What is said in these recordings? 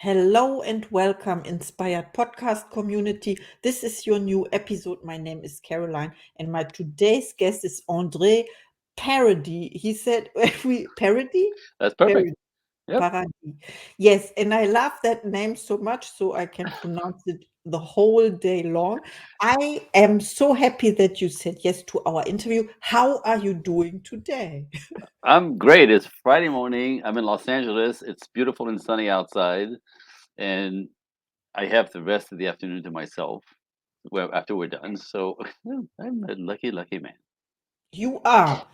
Hello and welcome, Inspired Podcast community. This is your new episode. My name is Caroline, and my today's guest is Andre Paradis. He said, "We Paradis, That's perfect. Paradis, Yep. Paradis." Yes, and I love that name so much, so I can pronounce it the whole day long. I am so happy that you said yes to our interview. How are you doing today? I'm great. It's Friday morning. I'm in Los Angeles. It's beautiful and sunny outside, and I have the rest of the afternoon to myself. Well, after we're done, so I'm a lucky, lucky man. You are.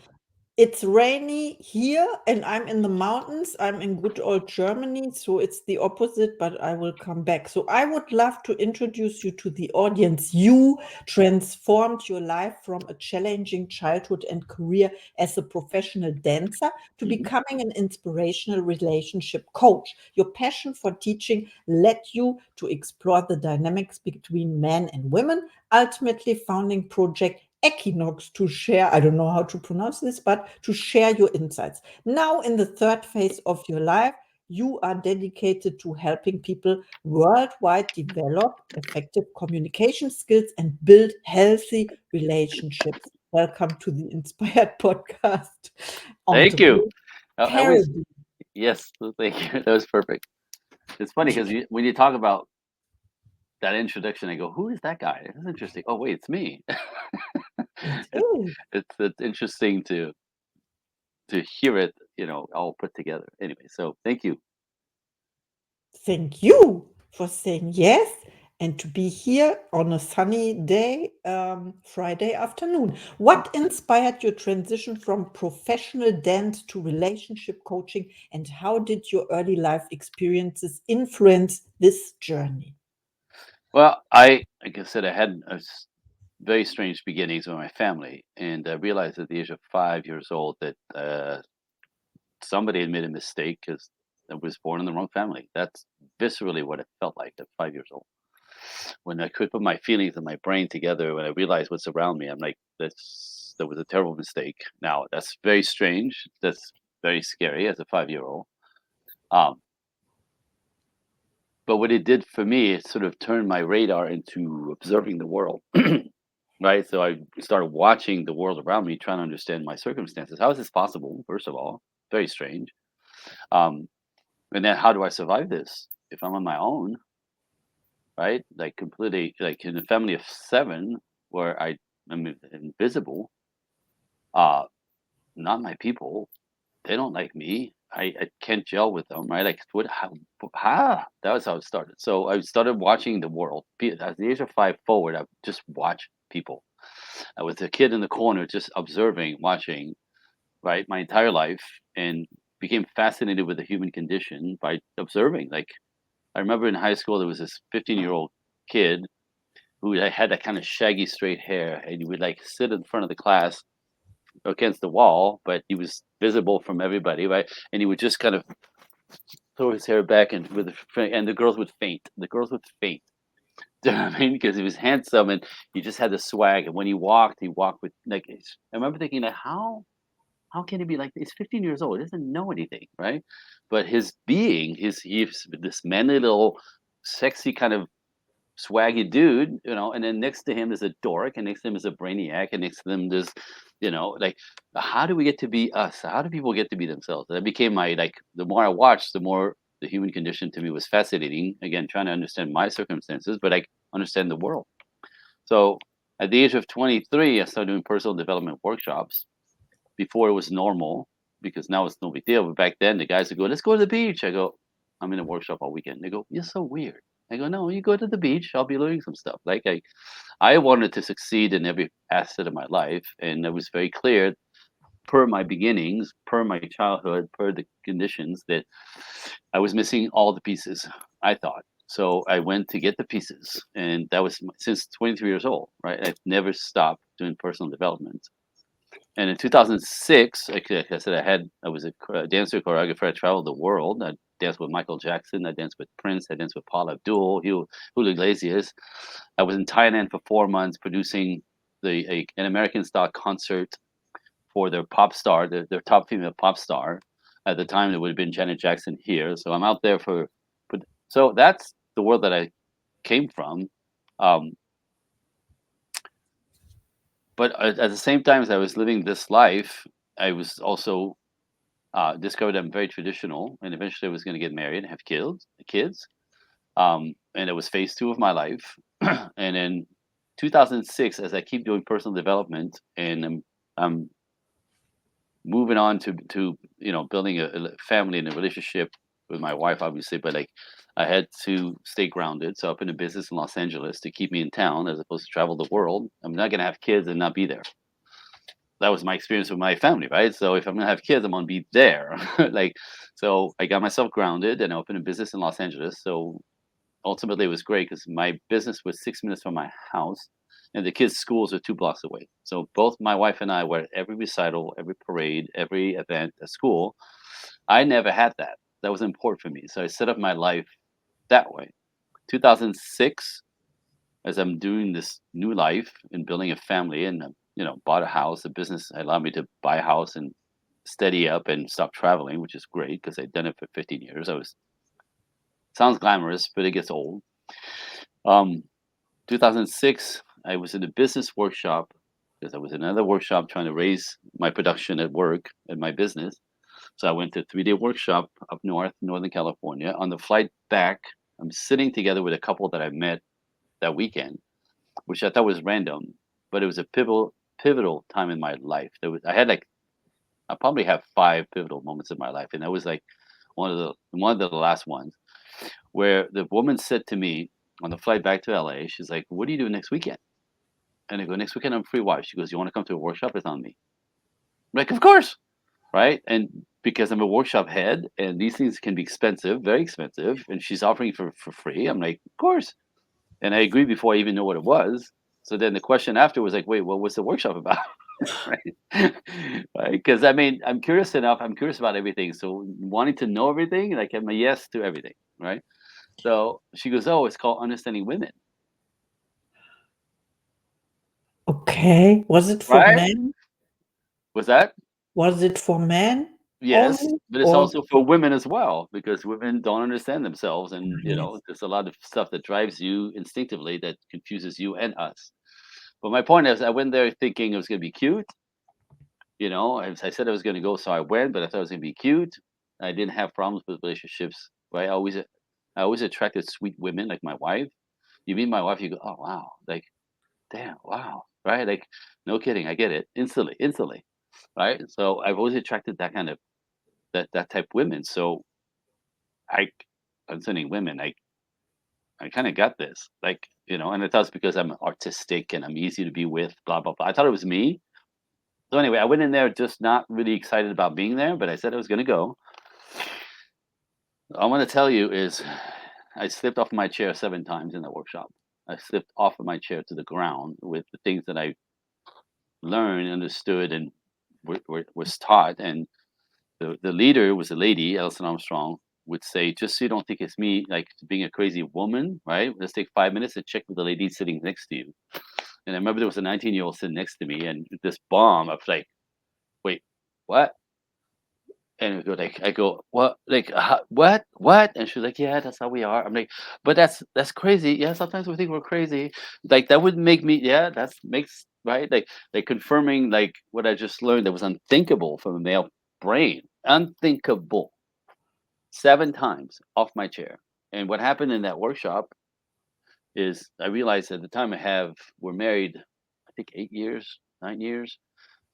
It's rainy here, and I'm in the mountains. I'm in good old Germany, so it's the opposite, but I will come back. So I would love to introduce you to the audience. You transformed your life from a challenging childhood and career as a professional dancer to Hmm. becoming an inspirational relationship coach. Your passion for teaching led you to explore the dynamics between men and women, ultimately founding Project Equinox to share, I don't know how to pronounce this, but to share your insights. Now, in the third phase of your life, you are dedicated to helping people worldwide develop effective communication skills and build healthy relationships. Welcome to the Inspired Podcast, Thank Andre you. I was Paradis. yes. Thank you. That was perfect. It's funny because when you talk about that introduction, I go, "Who is that guy? That's interesting." Oh, wait, it's me. It it's is. it's interesting to hear it, all put together. Anyway, so thank you. Thank you for saying yes and to be here on a sunny day, Friday afternoon. What inspired your transition from professional dance to relationship coaching, and how did your early life experiences influence this journey? Well, like I said, I had very strange beginnings with my family, and I realized at the age of 5 years old that somebody had made a mistake because I was born in the wrong family. That's viscerally what it felt like at 5 years old. When I could put my feelings and my brain together, when I realized what's around me, I'm like, that was a terrible mistake. Now that's very strange. That's very scary as a 5 year old. Um, but what it did for me, it sort of turned my radar into observing the world. Right? So I started watching the world around me, trying to understand my circumstances. How is this possible? First of all, very strange. Um, and then how do I survive this if I'm on my own? Right? Like completely, like in a family of seven, where I'm invisible. Uh, Not my people. They don't like me. I can't gel with them. Right? Like what? How? That was how it started. So I started watching the world. At the age of 5 forward, I just watch people. I was a kid in the corner, just observing, watching, right, my entire life, and became fascinated with the human condition by observing. Like I remember in high school, there was this 15-year-old kid who had that kind of shaggy straight hair, and he would like sit in front of the class against the wall, but he was visible from everybody, right? And he would just kind of throw his hair back and and the girls would faint. The girls would faint. Do you know what I mean? Because he was handsome and he just had the swag. And when he walked with like. I remember thinking, like, how can he be like he's 15 years old? He doesn't know anything, right? But his being is he's this manly little sexy kind of swaggy dude, and then next to him is a dork, and next to him is a brainiac, and next to them there's, like how do we get to be us? How do people get to be themselves? That became my like the more I watched, the more the human condition to me was fascinating. Again, trying to understand my circumstances, but I understand the world. So at the age of 23, I started doing personal development workshops before it was normal, because now it's no big deal. But back then, the guys would go, "Let's go to the beach." I go, "I'm in a workshop all weekend." They go, "You're so weird." I go, "No, you go to the beach. I'll be learning some stuff." Like I wanted to succeed in every facet of my life, and it was very clear, per my beginnings, per my childhood, per the conditions, that I was missing all the pieces. I thought. So I went to get the pieces, and that was since 23 years old. Right, I've never stopped doing personal development. And in 2006, like I said, I was a dancer, choreographer. I traveled the world. I danced with Michael Jackson. I danced with Prince. I danced with Paula Abdul, Julio Iglesias. I was in Thailand for 4 months producing an American style concert for their pop star, their top female pop star. At the time, it would have been Janet Jackson here. So I'm out there for So that's the world that I came from. Um, but at the same time as I was living this life, I was also discovered I'm very traditional, and eventually I was going to get married and have kids. And it was phase two of my life. And in 2006, as I keep doing personal development, and I'm moving on to building a family and a relationship with my wife, obviously, but like I had to stay grounded. So I opened a business in Los Angeles to keep me in town as opposed to travel the world. I'm not going to have kids and not be there. That was my experience with my family, right? So if I'm gonna have kids, I'm gonna be there. Like, so I got myself grounded and I opened a business in Los Angeles. So ultimately, it was great because my business was 6 minutes from my house, and the kids' schools are 2 blocks away. So both my wife and I were at every recital, every parade, every event at school. I never had that. That was important for me. So I set up my life that way. 2006, as I'm doing this new life and building a family, and bought a house. The business allowed me to buy a house and steady up and stop traveling, which is great because I'd done it for 15 years. I was Sounds glamorous, but it gets old. Um, 2006, I was in a business workshop because I was in another workshop trying to raise my production at work at my business. So I went to a 3-day workshop up north, Northern California. On the flight back, I'm sitting together with a couple that I met that weekend, which I thought was random, but it was a pivotal time in my life. I had like I probably have 5 pivotal moments in my life, and that was like one of the last ones where the woman said to me on the flight back to LA, she's like, "What are you doing next weekend?" And I go, "Next weekend I'm free. Why?" She goes, "You want to come to a workshop? It's on me." I'm like, "Of course." Right? And because I'm a workshop head and these things can be expensive, very expensive, and she's offering for free, I'm like, "Of course." And I agreed before I even know what it was. So then the question after was like, "Wait, what was the workshop about?" Right? Right? Because I mean, I'm curious enough. I'm curious about everything. So wanting to know everything, like I'm a yes to everything. Right? So she goes, "Oh, it's called understanding women." Okay. Was it for Right? men? Was that? Was it for men Yes, only? but it's Or also for women as well because women don't understand themselves, and yes. there's a lot of stuff that drives you instinctively that confuses you and us. But my point is, I went there thinking it was going to be cute. As I said I was going to go, so I went, but I thought it was going to be cute. I didn't have problems with relationships, right? I always attracted sweet women like my wife. You meet my wife, you go, "Oh wow, like damn, wow," right? Like no kidding, I get it instantly, instantly, right? So I've always attracted that kind of that type of women. So I concerning women, I kind of got this, like and I thought it's because I'm artistic and I'm easy to be with, blah blah blah. I thought it was me. So anyway, I went in there just not really excited about being there, but I said I was going to go. All I want to tell you is I slipped off my chair 7 times in that workshop. I slipped off of my chair to the ground with the things that I learned, understood, and was taught. And the leader was a lady, Alison Armstrong, would say, "Just so you don't think it's me, like being a crazy woman, right? Let's take 5 minutes and check with the lady sitting next to you." And I remember there was a 19-year-old sitting next to me, and this bomb, I was like, "Wait, what?" And I go, "What? Like, what?" And she's like, "Yeah, that's how we are." I'm like, "But that's crazy. Yeah, sometimes we think we're crazy. Like that would make me, yeah, that's makes right. Like confirming like what I just learned that was unthinkable from a male brain, unthinkable. 7 times off my chair. And what happened in that workshop is I realized at the time we're married, I think 8 years, 9 years.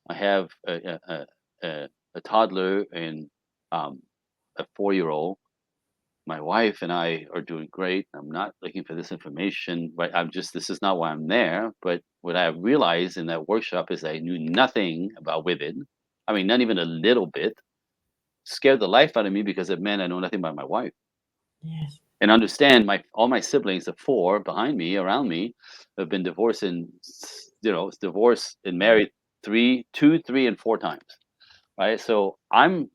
I have a toddler and a 4-year-old. My wife and I are doing great. I'm not looking for this information, but this is not why I'm there. But what I realized in that workshop is I knew nothing about women. I mean, not even a little bit. Scared the life out of me because it meant I know nothing about my wife. Yes. And understand all my siblings, the 4 behind me, around me, have been divorced and divorced and married 3, 2, 3, and 4 times, right? So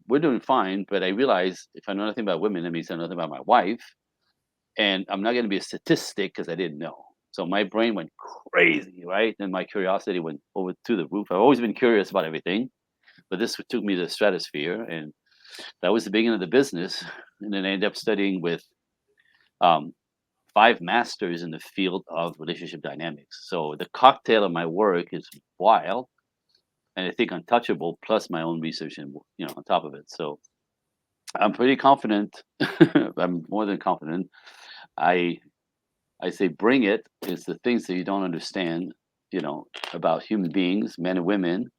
we're doing fine, but I realize if I know nothing about women, that means I know nothing about my wife, and I'm not going to be a statistic because I didn't know. So my brain went crazy, right? And my curiosity went over to the roof. I've always been curious about everything, but this took me to the stratosphere, and that was the beginning of the business. And then I ended up studying with um, 5 masters in the field of relationship dynamics. So the cocktail of my work is wild, and I think untouchable, plus my own research and on top of it. So I'm pretty confident. I'm more than confident. I I say bring it. It's the things that you don't understand, about human beings, men and women,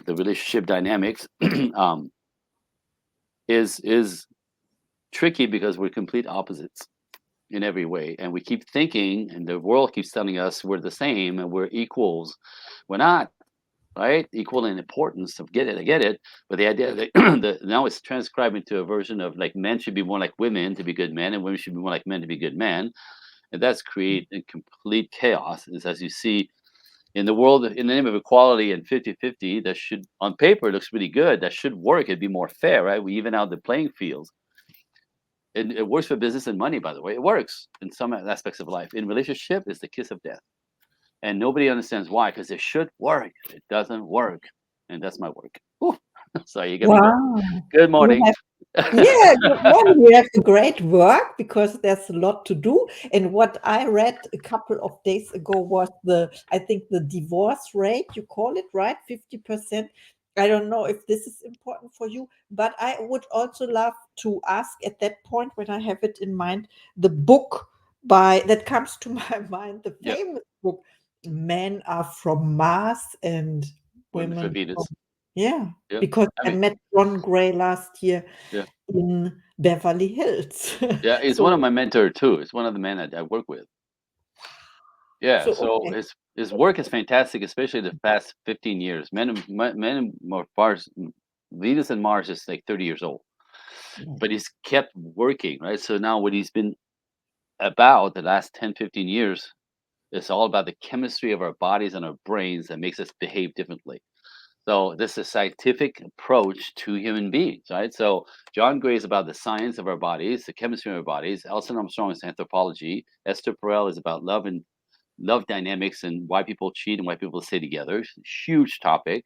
the relationship dynamics, um, is tricky because we're complete opposites in every way, and we keep thinking, and the world keeps telling us we're the same and we're equals. We're not, right? Equal in importance of get it, I get it, but the idea that now it's transcribed into a version of like men should be more like women to be good men, and women should be more like men to be good men, and that's create a complete chaos. Is as you see in the world in the name of equality and 50-50, that should on paper looks really good. That should work. It'd be more fair, right? We even out the playing fields. It works for business and money, by the way. It works in some aspects of life. In relationship, it's the kiss of death. And nobody understands why, because it should work. It doesn't work. And that's my work. Whew. So you get me going. Wow. Good You morning. have Yeah, good morning. You have great work because there's a lot to do. And what I read a couple of days ago was I think the divorce rate, you call it, right? 50%. I don't know if this is important for you, but I would also love to ask at that point when I have it in mind, the book that comes to my mind, the Yeah. famous book, Men Are From Mars and Women for Women from, Venus. yeah, Yeah. because I I mean, met John Gray last year yeah. in Beverly Hills. Yeah. It's one So of my mentor too. It's one of the men I work with. Yeah, so okay. his work is fantastic, especially the past 15 years. Men and Mars, Venus and Mars is like 30 years old, but he's kept working, right? So now what he's been about the last 10, 15 years is all about the chemistry of our bodies and our brains that makes us behave differently. So this is a scientific approach to human beings, right? So John Gray is about the science of our bodies, the chemistry of our bodies. Elson Armstrong is anthropology. Esther Perel is about love dynamics and why people cheat and why people stay together. Huge topic,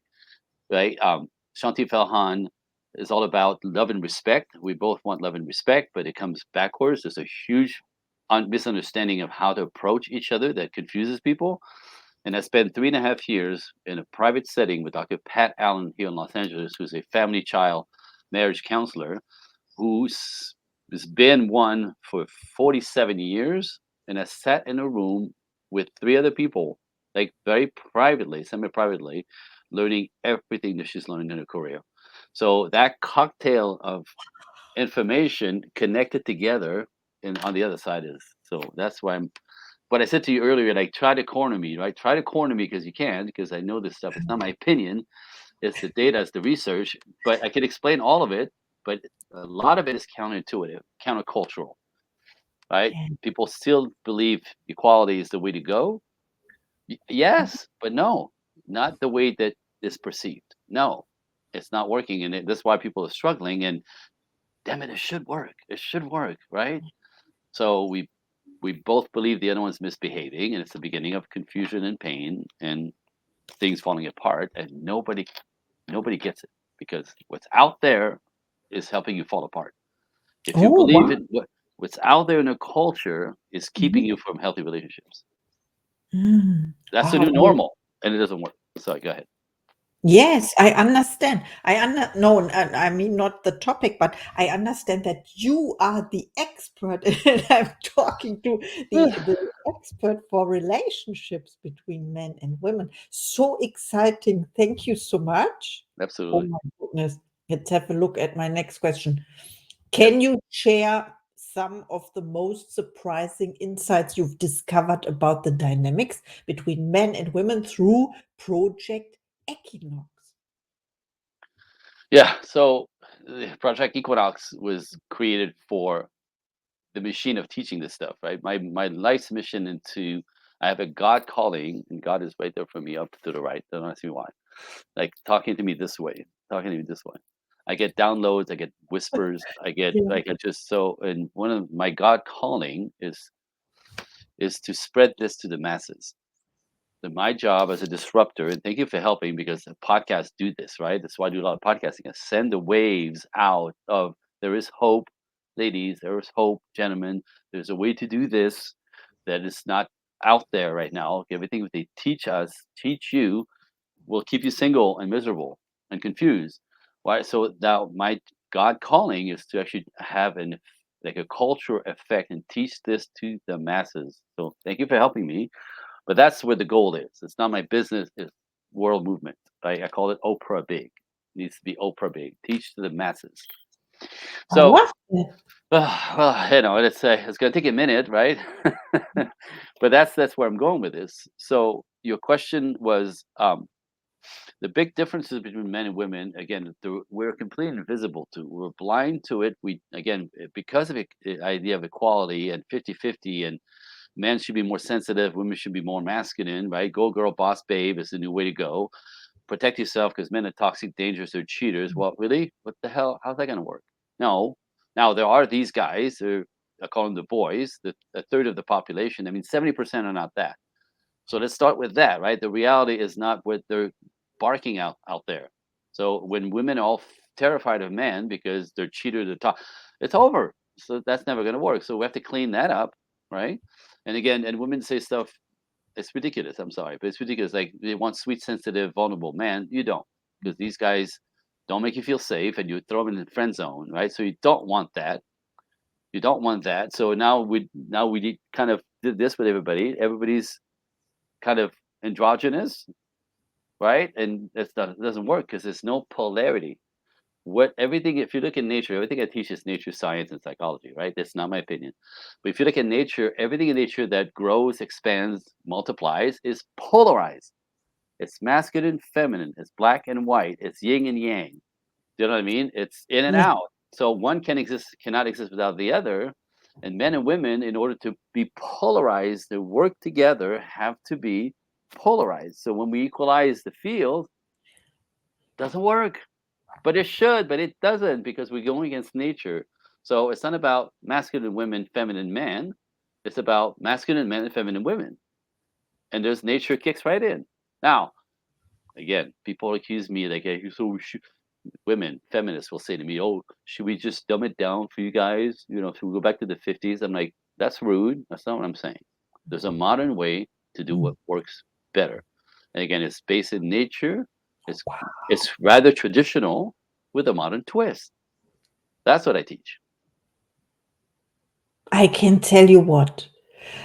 right? Shanti Felhan is all about love and respect. We both want love and respect, but it comes backwards. There's a huge misunderstanding of how to approach each other that confuses people. And I spent 3.5 years in a private setting with Dr. Pat Allen here in Los Angeles, who's a family child marriage counselor who's been one for 47 years and has sat in a room with 3 other people, like very privately, semi-privately, learning everything that she's learned in her career. So that cocktail of information connected together, and on the other side is so that's why I'm. What I said to you earlier, like try to corner me, right? Try to corner me because you can, because I know this stuff. It's not my opinion. It's the data, it's the research, but I can explain all of it. But a lot of it is counterintuitive, countercultural, right? Yeah. People still believe equality is the way to go. Yes, but no, not the way that is perceived. No, it's not working, and that's why people are struggling. And damn it, it should work. It should work, right? So we both believe the other one's misbehaving, and it's the beginning of confusion and pain and things falling apart, and nobody gets it because what's out there is helping you fall apart. If you Oh, believe wow. in what's out there in a culture is keeping Mhm. you from healthy relationships. Mm. That's the Wow. new normal, and it doesn't work. So go ahead. Yes, I understand. No, I mean not the topic, but I understand that you are the expert, and I'm talking to the expert for relationships between men and women. So exciting! Thank you so much. Oh Absolutely. my goodness. Let's have a look at my next question. Yep. Can you share some of the most surprising insights you've discovered about the dynamics between men and women through Project Equinox? Yeah. So Project Equinox was created for the machine of teaching this stuff, right? My life's mission into I have a God calling, and God is right there for me, up to the right. Don't ask me why. Like talking to me this way, talking to me this way. I get downloads, I get whispers, I get Yeah. like I just so. And one of my God calling is to spread this to the masses. So my job as a disruptor, and thank you for helping because the podcasts do this, right? That's why I do a lot of podcasting. I send the waves out of there is hope, ladies, there's hope, gentlemen. There's a way to do this that is not out there right now. Everything that they teach us, teach you, will keep you single and miserable and confused. Why? So now my God calling is to actually have an like a cultural effect and teach this to the masses. So thank you for helping me. But that's where the goal is. It's not my business. It's world movement. I call it Oprah Big. It needs to be Oprah Big. Teach to the masses. I So, love it. well, it's going to take a minute, right? But that's where I'm going with this. So your question was the big differences between men and women. Again, we're completely invisible to. We're blind to it. We again because of the idea of equality and 50-50 and men should be more sensitive, women should be more masculine, right? Go girl, boss babe is the new way to go. Protect yourself because men are toxic, dangerous, they're cheaters. Well, really? What the hell? How's that going to work? No. Now there are these guys. I call them the boys, a third of the population. I mean, 70% are not that. So let's start with that, right? The reality is not what they're barking out there. So when women are all terrified of men because they're cheated, it's over. So that's never going to work. So we have to clean that up, right? And again, and women say stuff. It's ridiculous. I'm sorry, but it's ridiculous. Like they want sweet, sensitive, vulnerable man. You don't, because these guys don't make you feel safe, and you throw them in the friend zone, right? So you don't want that. You don't want that. So now we kind of did this with everybody. Everybody's kind of androgynous, right? And it doesn't work because there's no polarity. What everything, if you look at nature, everything I teach is nature science and psychology, right? That's not my opinion. But if you look at nature, everything in nature that grows, expands, multiplies is polarized. It's masculine, feminine, it's black and white, it's yin and yang. Do you know what I mean? It's in and Yeah. out. So one cannot exist without the other. And men and women, in order to be polarized, to work together, have to be polarized. So when we equalize the field, it doesn't work. But it should, but it doesn't because we're going against nature. So it's not about masculine women, feminine men. It's about masculine men and feminine women. And there's nature kicks right in. Now, again, people accuse me like, hey, women, feminists will say to me, "Oh, should we just dumb it down for you guys? Should we go back to the 50s?" I'm like, "That's rude. That's not what I'm saying. There's a modern way to do what works better." And again, it's based in nature. It's it's rather traditional with a modern twist. That's what I teach. I can tell you what.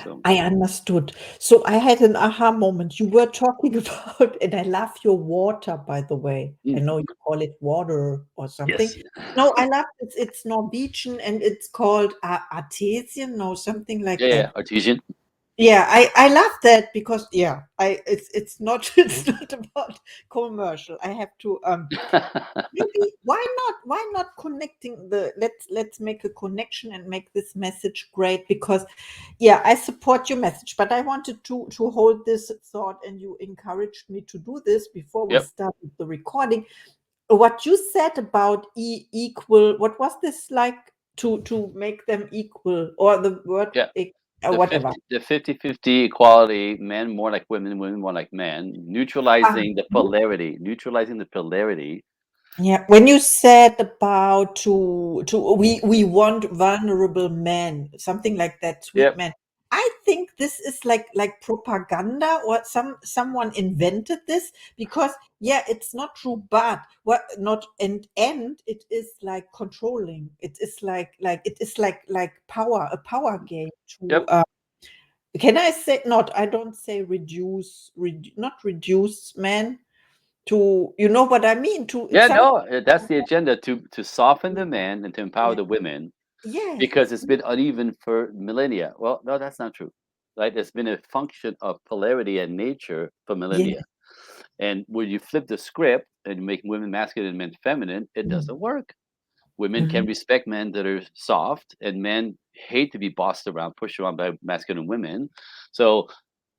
So, I understood. So I had an aha moment. You were talking about, and I love your water, by the way. I mm, know you call it water or something. yes, No, I love it. It's Norwegian and it's called artesian or something yeah, like yeah, that. artesian. Yeah, I love that because yeah, I it's not it's not about commercial. I have to maybe why not connecting the let's make a connection and make this message great because yeah, I support your message, but I wanted to hold this thought and you encouraged me to do this before we Yep, started the recording. What you said about equal, what was this like to make them equal or the word yeah. The whatever. 50-50 equality, men more like women, women more like men, Ah, neutralizing the polarity. yeah, when you said about to we want vulnerable men, something like that, sweet Yep, men. I think this is like propaganda or someone invented this because yeah, it's not true, but what not and it is like controlling. It is like it is like power, a power game to yep. can I say not I don't say not reduce men to you know what I mean to Yeah, some no, that's the agenda to soften the men and to empower yeah. the women Yes, because it's been uneven for millennia. Well, no, that's not true. Right? It's been a function of polarity and nature for yeah, millennia. And when you flip the script and make women masculine and men feminine, it mm, doesn't work. Women can mhm. respect men that are soft, and men hate to be bossed around, pushed around by masculine women. So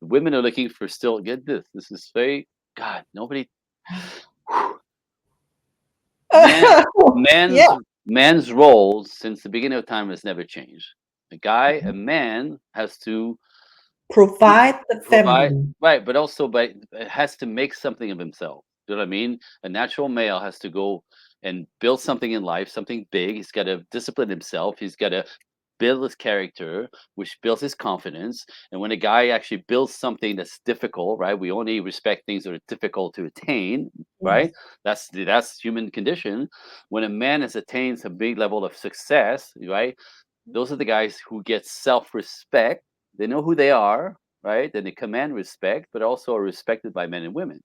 women are looking for still get this. This is very God, nobody man Yeah, man's roles since the beginning of time has never changed. A man has to provide the provide, feminine. right, but also by has to make something of himself. You know what I mean? A natural male has to go. and build something in life, something big. He's got to discipline himself. He's got to build his character, which builds his confidence. And when a guy actually builds something that's difficult, right? We only respect things that are difficult to attain, right? Yes. That's human condition. When a man has attained a big level of success, right? Those are the guys who get self-respect. They know who they are, right? And they command respect, but also are respected by men and women.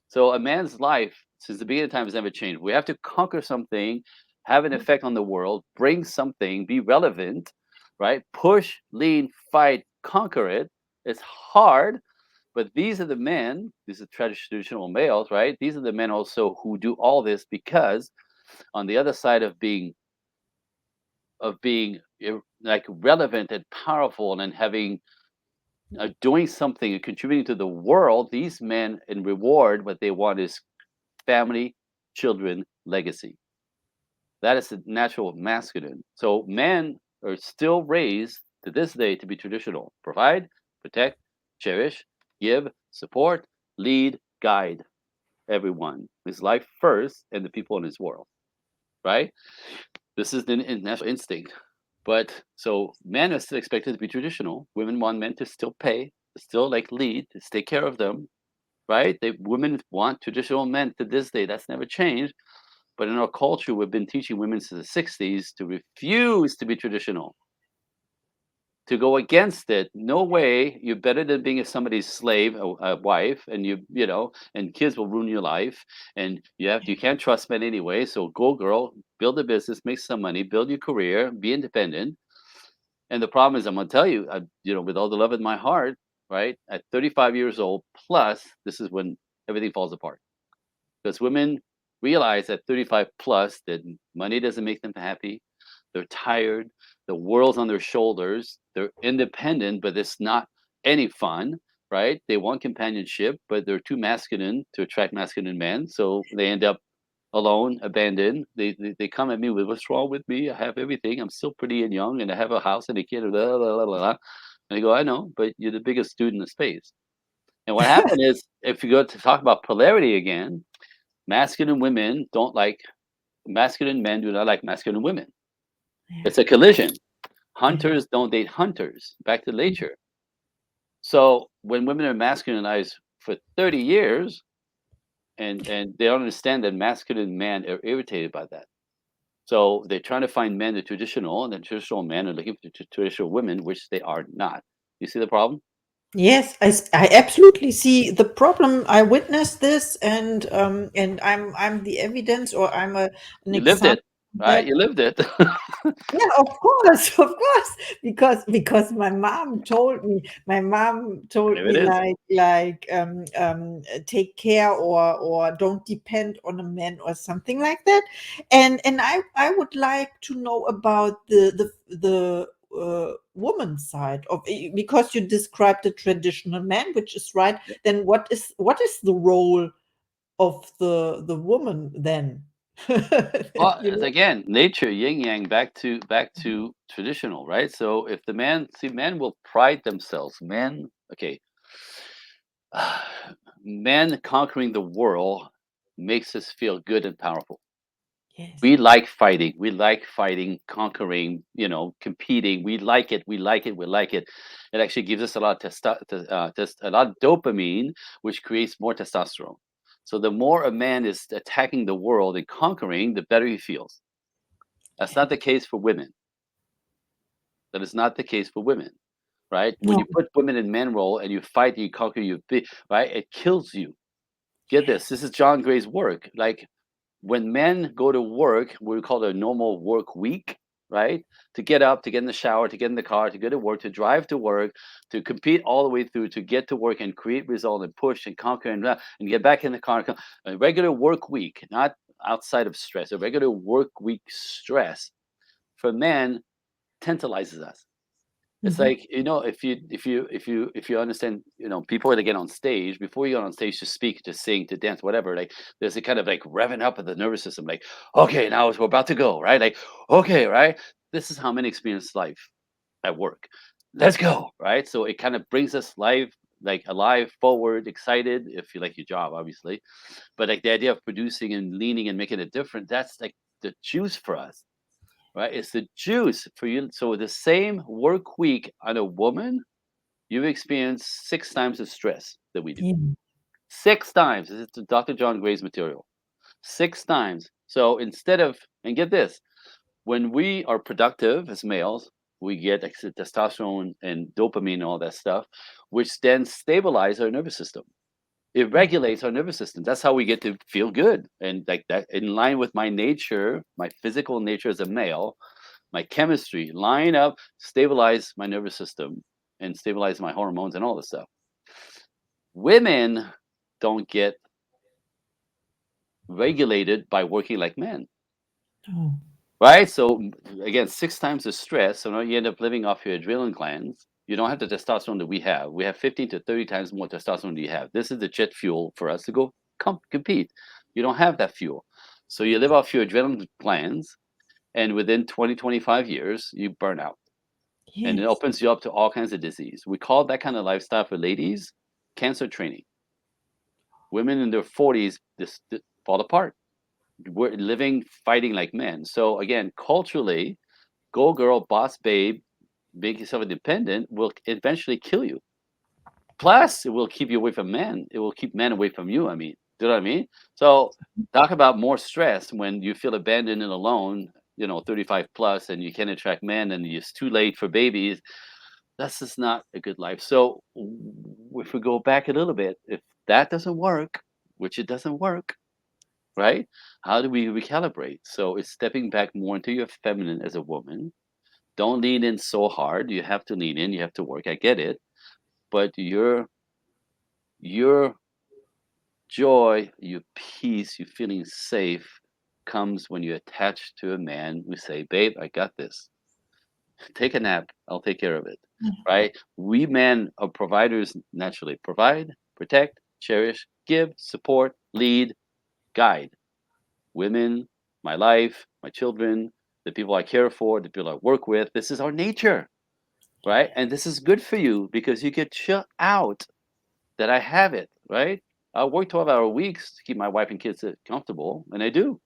So a man's life since the beginning of time has never changed. We have to conquer something, have an effect on the world, bring something, be relevant, right? Push, lean, fight, conquer it. It's hard, but these are the men, these are traditional males, right? These are the men also who do all this because on the other side of being like relevant and powerful and having doing something and contributing to the world, these men in reward what they want is family, children, legacy. That is the natural masculine. So men are still raised to this day to be traditional. Provide, protect, cherish, give, support, lead, guide everyone. His life first and the people in his world. Right? This is the natural instinct. But so men are still expected to be traditional. Women want men to still pay, to still like lead, to take care of them. Right? Women want traditional men to this day. That's never changed. But in our culture, we've been teaching women since the 60s to refuse to be traditional, to go against it. No way, you're better than being somebody's slave, a wife, and and kids will ruin your life. And you can't trust men anyway. So go, girl, build a business, make some money, build your career, be independent. And the problem is, I'm gonna tell you, with all the love in my heart, right? At 35 years old plus, this is when everything falls apart because women realize at 35 plus that money doesn't make them happy. They're tired. The world's on their shoulders. They're independent, but it's not any fun, right? They want companionship, but they're too masculine to attract masculine men. So they end up alone, abandoned. They come at me with, "What's wrong with me? I have everything. I'm still pretty and young, and I have a house and a kid." Blah, blah, blah, blah. And I go, "I know, but you're the biggest dude in the space." And what happened is, if you go to talk about polarity again, masculine women don't like masculine men do not like masculine women. Yeah. It's a collision. Yeah. Hunters don't date hunters. Back to nature. So when women are masculinized for 30 years and they don't understand that masculine men are irritated by that. So they're trying to find men that are traditional, and the traditional men are looking for traditional women, which they are not. You see the problem? Yes, I absolutely see the problem. I witnessed this, and I'm the evidence, or I'm an You lived example it, of right? that. You lived it. Yeah, of course, of course, because my mom told There it me is. take care, or don't depend on a man or something like that, and I would like to know about the woman side of it, because you described the traditional man, which is right. Then what is the role of the woman then? Well, You as know? again, nature, yin yang, back to traditional, right? So if the man, see, men will pride themselves. Men, okay, men conquering the world makes us feel good and powerful. Yes. We like fighting. We like fighting, conquering, competing. We like it. We like it. We like it. It actually gives us a lot of a lot of dopamine, which creates more testosterone. So the more a man is attacking the world and conquering, the better he feels. That's not the case for women. That is not the case for women, right? When No. you put women in men role and you fight and you conquer, right? It kills you. Get this. This is John Gray's work. Like when men go to work, we call it a normal work week, right? To get up, to get in the shower, to get in the car, to go to work, to drive to work, to compete all the way through, to get to work and create result and push and conquer and get back in the car. A regular work week, not outside of stress, a regular work week stress for men tantalizes us. It's Mhm. like, if you understand, people that get on stage, before you get on stage to speak, to sing, to dance, whatever, like there's a kind of like revving up of the nervous system, like, okay, now we're about to go, right? Like, okay, right? This is how many experience life at work. Let's go, right? So it kind of brings us life. like alive, forward, excited, if you like your job, obviously. But like the idea of producing and leaning and making it different, that's like the juice for us, right? It's the juice for you. So the same work week on a woman, you've experienced 6 times the stress that we do. Yeah. 6 times. This is Dr. John Gray's material. 6 times. So instead of, and get this, when we are productive as males, we get testosterone and dopamine and all that stuff, which then stabilize our nervous system. It Yeah. regulates our nervous system. That's how we get to feel good. And like that, in line with my nature, my physical nature as a male, my chemistry, line up, stabilize my nervous system and stabilize my hormones and all this stuff. Women don't get regulated by working like men. Oh, Right? So again, 6 times the stress. So now you end up living off your adrenaline glands. You don't have the testosterone that we have. We have 15 to 30 times more testosterone than you have. This is the jet fuel for us to go compete. You don't have that fuel. So you live off your adrenaline glands, and within 20, 25 years, you burn out. And it yes. opens you up to all kinds of disease. We call that kind of lifestyle for ladies cancer training. Women in their 40s this fall apart. We're living, fighting like men. So again, culturally, go girl, boss babe, make yourself independent will eventually kill you. Plus, it will keep you away from men. It will keep men away from you. I mean, do you know what I mean? So, talk about more stress when you feel abandoned and alone, 35 plus, and you can't attract men and it's too late for babies. That's just not a good life. So, if we go back a little bit, if that doesn't work, which it doesn't work, right? How do we recalibrate? So, it's stepping back more into your feminine as a woman. Don't lean in so hard. You have to lean in. You have to work. I get it, but your joy, your peace, you feeling safe comes when you're attached to a man who say, "Babe, I got this. Take a nap. I'll take care of it." Right? We men are providers naturally. Provide, protect, cherish, give, support, lead, guide. Women, my life, my children, the people I care for, the people I work with. This is our nature. Right? And this is good for you because you get chill out that I have it, right? I work 12-hour weeks to keep my wife and kids comfortable, and I do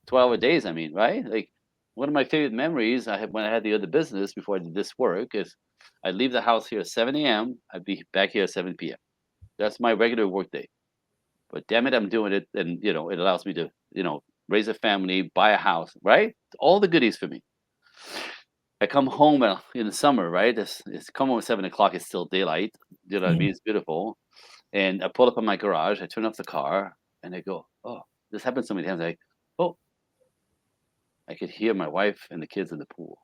12-hour days. I mean, right? Like one of my favorite memories I had when I had the other business before I did this work is I'd leave the house here at 7 a.m. I'd be back here at 7 p.m. That's my regular work day. But damn it, I'm doing it, and it allows me to raise a family, buy a house, right? All the goodies for me. I come home in the summer, right? It's come home at 7 o'clock. It's still daylight. You know what I Yeah. mean? It's beautiful. And I pull up in my garage. I turn off the car, and I go, "Oh, this happens so many times." Like, oh, I could hear my wife and the kids in the pool.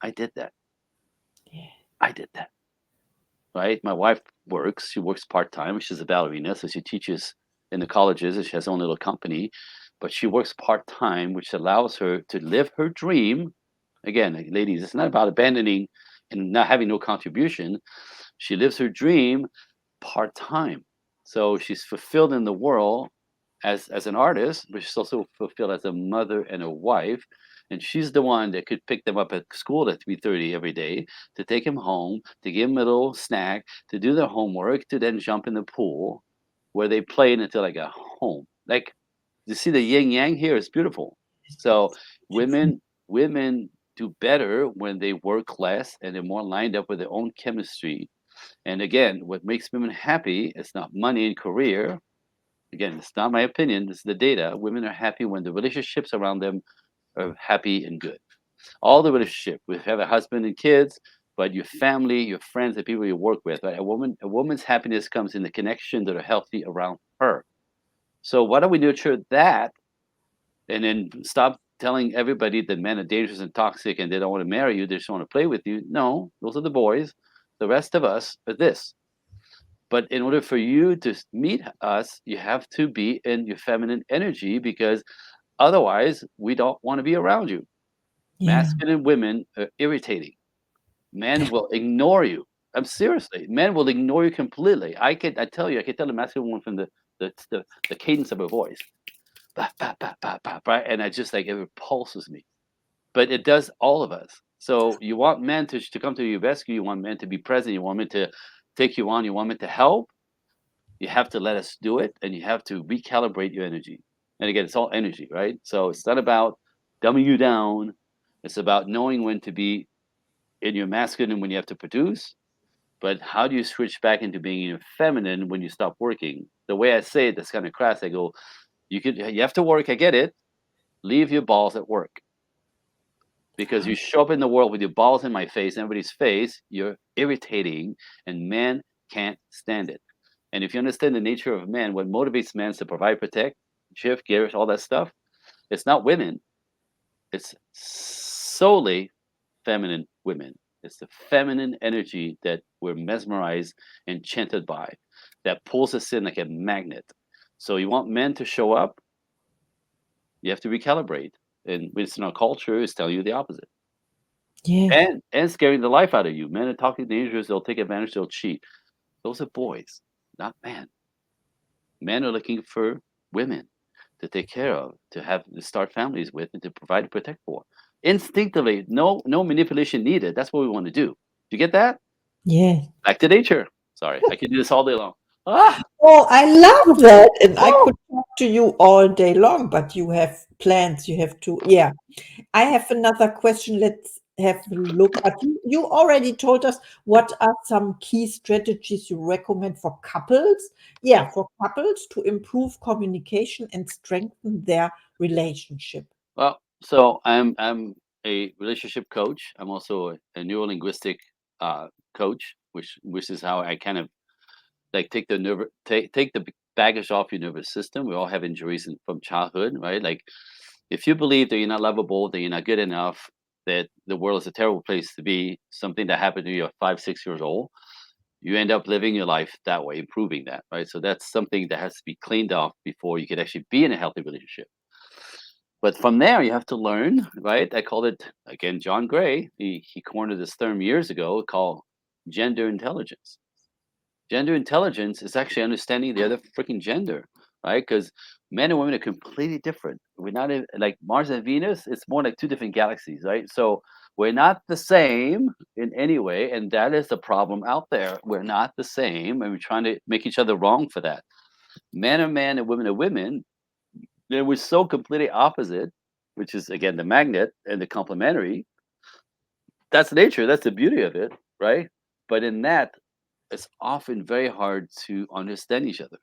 I did that. Yeah. I did that. Right? My wife works. She works part time. She's a ballerina, so she teaches in the colleges, and she has her own little company. But she works part time, which allows her to live her dream. Again, like, ladies, it's not about abandoning and not having no contribution. She lives her dream part time. So she's fulfilled in the world as an artist, but she's also fulfilled as a mother and a wife. And she's the one that could pick them up at school at 3:30 every day to take them home, to give them a little snack, to do their homework, to then jump in the pool where they played until I got home. Like you see the yin yang here is beautiful. So Beautiful. women do better when they work less and they're more lined up with their own chemistry. And again, what makes women happy is not money and career. Again, it's not my opinion, this is the data. Women are happy when the relationships around them are happy and good. All the relationship, we have a husband and kids, but your family, your friends, the people you work with, right? A woman's happiness comes in the connections that are healthy around her. So why don't we nurture that and then stop telling everybody that men are dangerous and toxic and they don't want to marry you, they just want to play with you? No, those are the boys. The rest of us are this. But in order for you to meet us, you have to be in your feminine energy because otherwise we don't want to be around you. Yeah. Masculine women are irritating. Men will ignore you. I'm seriously, men will ignore you completely. I tell you, I can tell a masculine woman from the cadence of her voice. Bah, bah, bah, bah, bah, bah, and I just like it repulses me. But it does all of us. So you want men to come to your rescue. You want men to be present. You want men to take you on, you want me to help, you have to let us do it, and you have to recalibrate your energy. And again, it's all energy, right? So it's not about dumbing you down. It's about knowing when to be in your masculine when you have to produce, but how do you switch back into being your feminine when you stop working? The way I say it, that's kind of crass. I go, you have to work. I get it. Leave your balls at work because you show up in the world with your balls in my face, everybody's face. You're irritating, and men can't stand it. And if you understand the nature of men, what motivates men is to provide, protect, shift gears, all that stuff. It's not women. It's solely feminine women. It's the feminine energy that we're mesmerized, enchanted by, that pulls us in like a magnet. So you want men to show up, you have to recalibrate. And Western culture is telling you the opposite. Yes. And scaring the life out of you. Men are talking dangerous, they'll take advantage, they'll cheat. Those are boys, not men. Men are looking for women to take care of, to start families with, and to provide and protect for. Instinctively, no manipulation needed. That's what we want to do. Do you get that? Yes. Back to nature. Sorry, I can do this all day long. Ah, Oh, I love that. And I could talk to you all day long, but you have plans. You have to, yeah. I have another question. Let's have a look. But you already told us what are some key strategies you recommend for couples? yeah. Yeah, for couples to improve communication and strengthen their relationship. Well, so I'm a relationship coach. I'm also a neuro linguistic coach, which is how I kind of like take the baggage off your nervous system. We all have injuries from childhood, right? Like if you believe that you're not lovable, that you're not good enough, that the world is a terrible place to be, something that happened to you at 5, 6 years old, you end up living your life that way, improving that, right? So that's something that has to be cleaned off before you could actually be in a healthy relationship. But from there, you have to learn, right? I called it again. John Gray, he coined this term years ago called gender intelligence. Gender intelligence is actually understanding the other freaking gender, right? Because men and women are completely different. We're not like Mars and Venus. It's more like two different galaxies, right? So we're not the same in any way, and that is the problem out there. We're not the same, and we're trying to make each other wrong for that. Men are men, and women are women. They were so completely opposite, which is again the magnet and the complementary. That's nature. That's the beauty of it, right? But in that, it's often very hard to understand each other.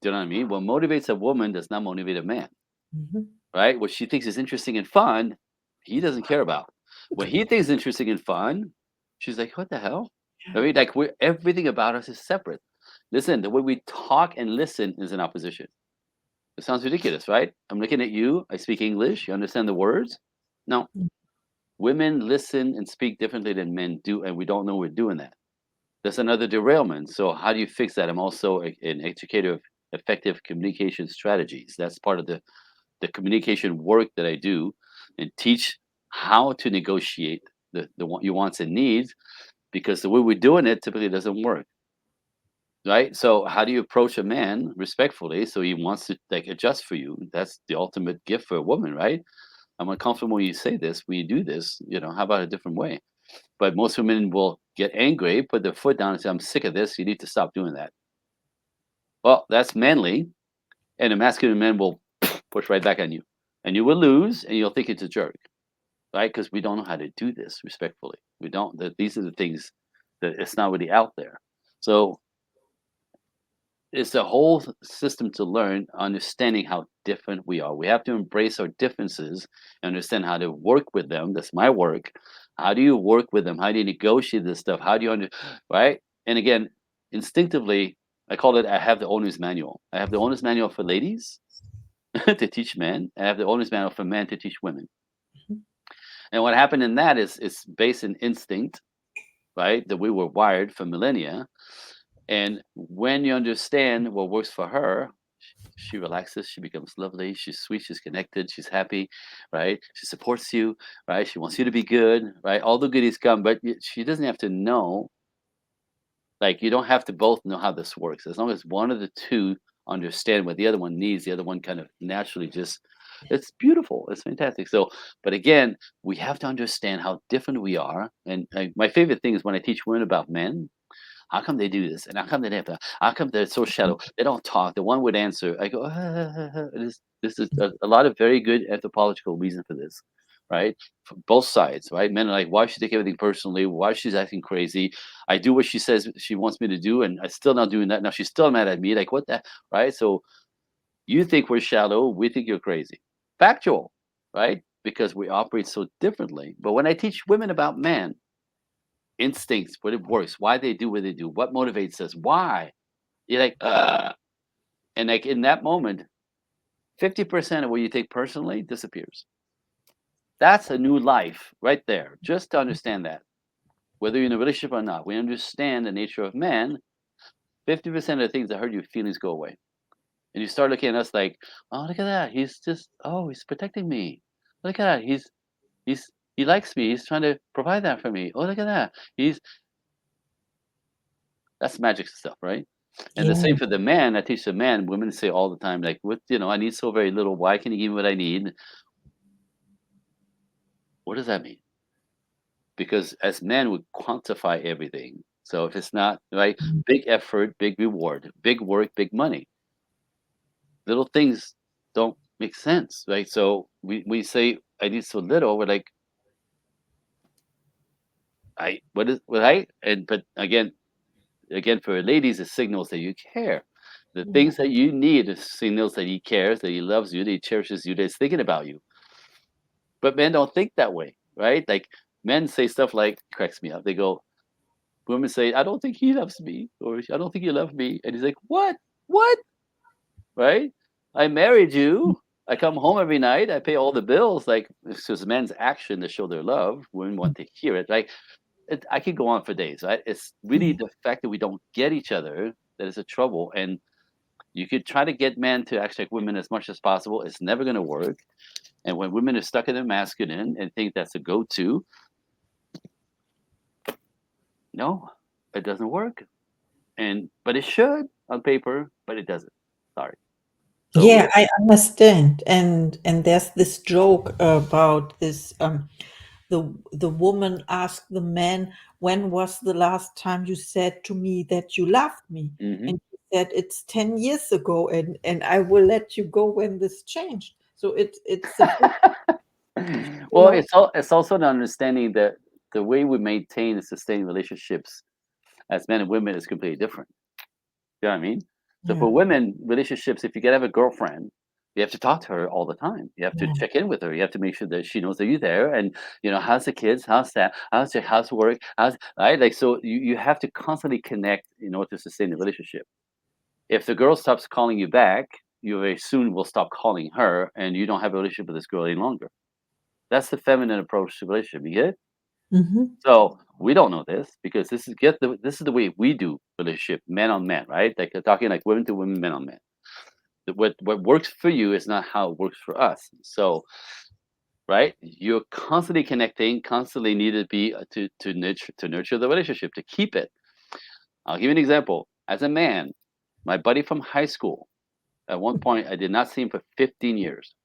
Do you know what I mean? What motivates a woman does not motivate a man, Mhm. right? What she thinks is interesting and fun, he doesn't care about. What he thinks is interesting and fun, she's like, what the hell? I mean, like we're everything about us is separate. Listen, the way we talk and listen is in opposition. It sounds ridiculous, right? I'm looking at you. I speak English. You understand the words? No. Women listen and speak differently than men do, and we don't know we're doing that. That's another derailment. So, how do you fix that? I'm also an educator of effective communication strategies. That's part of the communication work that I do and teach how to negotiate your wants and needs because the way we're doing it typically doesn't work. Right. So how do you approach a man respectfully so he wants to like adjust for you? That's the ultimate gift for a woman, right? I'm uncomfortable when you say this, when you do this, how about a different way? But most women will get angry, put their foot down and say, I'm sick of this. You need to stop doing that. Well, that's manly. And a masculine man will push right back on you. And you will lose and you'll think it's a jerk, right? Because we don't know how to do this respectfully. We don't, these are the things that it's not really out there. So it's a whole system to learn, understanding how different we are. We have to embrace our differences and understand how to work with them. That's my work. How do you work with them? How do you negotiate this stuff? How do you right? And again, instinctively, I call it I have the owner's manual. I have the owner's manual for ladies to teach men. I have the owner's manual for men to teach women. And what happened in that is it's based in instinct, right? That we were wired for millennia. And when you understand what works for her, she relaxes, she becomes lovely, she's sweet, she's connected, she's happy, right? She supports you, right? She wants you to be good, right? All the goodies come, but she doesn't have to know. Like you don't have to both know how this works. As long as one of the two understand what the other one needs, the other one kind of naturally just it's beautiful. It's fantastic. So, but again, we have to understand how different we are. And my favorite thing is when I teach women about men, How come they do this? And how come they have that? How come they're so shallow? They don't talk. The one would answer. I go, this is a lot of very good anthropological reason for this, right? For both sides, right? Men are like, why should she take everything personally? Why she's acting crazy? I do what she says she wants me to do, and I'm still not doing that. Now she's still mad at me. Like, what the, right? So you think we're shallow, we think you're crazy. Factual, right? Because we operate so differently. But when I teach women about men, instincts, what it works, why they do what they do, what motivates us, why, you're like, and like in that moment, 50% of what you take personally disappears. That's a new life right there. Just to understand that, whether you're in a relationship or not, we understand the nature of man. 50% of the things that hurt your feelings go away. And you start looking at us like, oh, look at that. He's just, oh, he's protecting me. Look at that. He's, he likes me. He's trying to provide that for me. Oh, look at that. That's magic stuff, right? And the Yeah. same for the man. I teach the man. Women say all the time, like, "What? I need so very little. Why can you give me what I need?" What does that mean? Because as men, we quantify everything. So if it's not right, big effort, big reward, big work, big money. Little things don't make sense, right? So we say, "I need so little." We're like, "I what is right?" And but again, for ladies, it signals that you care. The Yeah. things that you need is signals that he cares, that he loves you, that he cherishes you, that he's thinking about you. But men don't think that way, right? Like men say stuff like, cracks me up. They go, women say, I don't think he loves me, or I don't think you love me. And he's like, what? What? Right? I married you. I come home every night. I pay all the bills. Like, it's just men's action to show their love. Women want to hear it. Like, I could go on for days, right? It's really Yeah. the fact that we don't get each other that is a trouble. And you could try to get men to act like women as much as possible. It's never going to work. And when women are stuck in their masculine and think that's a go-to, no, it doesn't work. And but it should on paper, but it doesn't. Sorry. So Yeah, we I understand. And there's this joke about this the woman asked the man, when was the last time you said to me that you loved me? hmm And he said, it's 10 years ago, and I will let you go when this changed. So it's a bit, you well, know, it's also an understanding that the way we maintain and sustain relationships as men and women is completely different. You know what I mean? So yeah, for women, relationships, if you can have a girlfriend, you have to talk to her all the time. You have to yeah. check in with her. You have to make sure that she knows that you're there. And how's the kids? How's that? How's your housework? How's right? Like so, you have to constantly connect in order to sustain the relationship. If the girl stops calling you back, you very soon will stop calling her, and you don't have a relationship with this girl any longer. That's the feminine approach to relationship. You get it? Hmm. So we don't know this because this is the way we do relationship, men on men, right? Like talking like women to women, men on men. What works for you is not how it works for us. So right, you're constantly connecting, constantly need to be to nurture the relationship to keep it. I'll give you an example. As a man, my buddy from high school. At one point, I did not see him for 15 years.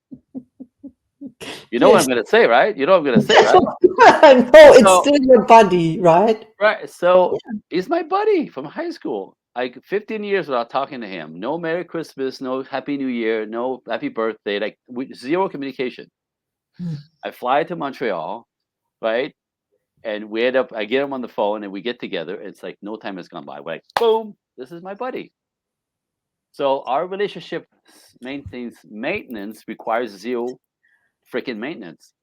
You know what I'm Yes. going to say, right? You know what I'm going to say, right? No, it's So still your body, right? right. So Yeah. he's my buddy from high school. Like 15 years without talking to him. No Merry Christmas, no Happy New Year, no Happy Birthday. Like zero communication. Mm. I fly to Montreal, right? And we end up. I get him on the phone, and we get together. It's like no time has gone by. We're like, boom, this is my buddy. So our relationship maintenance requires zero freaking maintenance.